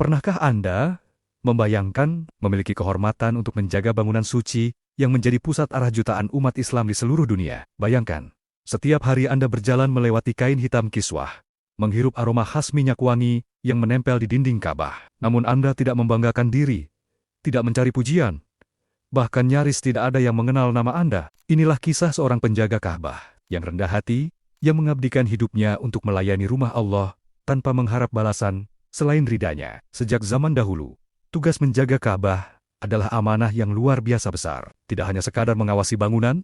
Pernahkah Anda membayangkan memiliki kehormatan untuk menjaga bangunan suci yang menjadi pusat arah jutaan umat Islam di seluruh dunia? Bayangkan, setiap hari Anda berjalan melewati kain hitam kiswah, menghirup aroma khas minyak wangi yang menempel di dinding Ka'bah. Namun Anda tidak membanggakan diri, tidak mencari pujian, bahkan nyaris tidak ada yang mengenal nama Anda. Inilah kisah seorang penjaga Ka'bah yang rendah hati, yang mengabdikan hidupnya untuk melayani rumah Allah tanpa mengharap balasan selain ridanya. Sejak zaman dahulu, tugas menjaga Ka'bah adalah amanah yang luar biasa besar. Tidak hanya sekadar mengawasi bangunan,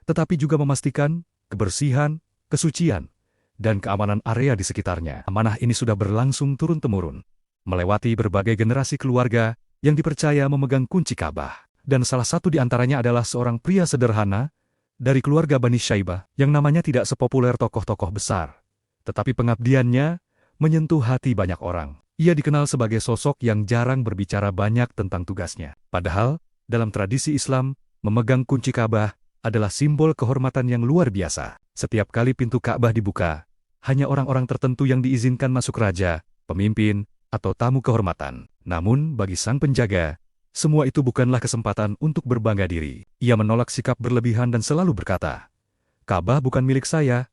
tetapi juga memastikan kebersihan, kesucian, dan keamanan area di sekitarnya. Amanah ini sudah berlangsung turun-temurun, melewati berbagai generasi keluarga yang dipercaya memegang kunci Ka'bah. Dan salah satu di antaranya adalah seorang pria sederhana dari keluarga Bani Syaibah yang namanya tidak sepopuler tokoh-tokoh besar, tetapi pengabdiannya menyentuh hati banyak orang. Ia dikenal sebagai sosok yang jarang berbicara banyak tentang tugasnya. Padahal, dalam tradisi Islam, memegang kunci Ka'bah adalah simbol kehormatan yang luar biasa. Setiap kali pintu Ka'bah dibuka, hanya orang-orang tertentu yang diizinkan masuk, raja, pemimpin, atau tamu kehormatan. Namun, bagi sang penjaga, semua itu bukanlah kesempatan untuk berbangga diri. Ia menolak sikap berlebihan dan selalu berkata, "Ka'bah bukan milik saya,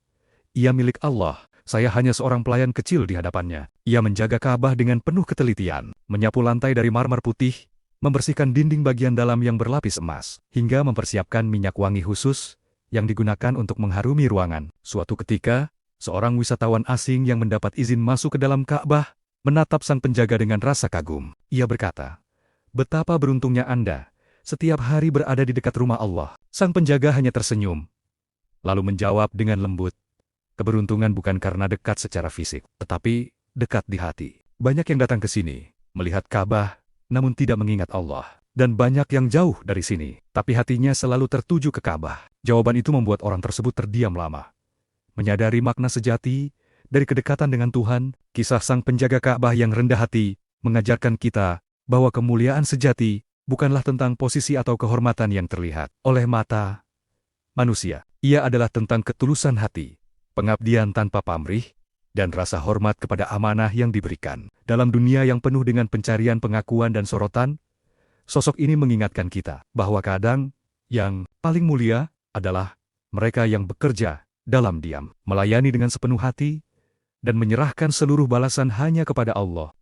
ia milik Allah. Saya hanya seorang pelayan kecil di hadapannya." Ia menjaga Ka'bah dengan penuh ketelitian, menyapu lantai dari marmer putih, membersihkan dinding bagian dalam yang berlapis emas, hingga mempersiapkan minyak wangi khusus yang digunakan untuk mengharumi ruangan. Suatu ketika, seorang wisatawan asing yang mendapat izin masuk ke dalam Ka'bah menatap sang penjaga dengan rasa kagum. Ia berkata, "Betapa beruntungnya Anda, setiap hari berada di dekat rumah Allah." Sang penjaga hanya tersenyum, lalu menjawab dengan lembut, "Keberuntungan bukan karena dekat secara fisik, tetapi dekat di hati." Banyak yang datang ke sini, melihat Ka'bah, namun tidak mengingat Allah. Dan banyak yang jauh dari sini, tapi hatinya selalu tertuju ke Ka'bah. Jawaban itu membuat orang tersebut terdiam lama. Menyadari makna sejati dari kedekatan dengan Tuhan, kisah sang penjaga Ka'bah yang rendah hati mengajarkan kita bahwa kemuliaan sejati bukanlah tentang posisi atau kehormatan yang terlihat oleh mata manusia. Ia adalah tentang ketulusan hati, pengabdian tanpa pamrih, dan rasa hormat kepada amanah yang diberikan. Dalam dunia yang penuh dengan pencarian pengakuan dan sorotan, sosok ini mengingatkan kita bahwa kadang yang paling mulia adalah mereka yang bekerja dalam diam, melayani dengan sepenuh hati, dan menyerahkan seluruh balasan hanya kepada Allah.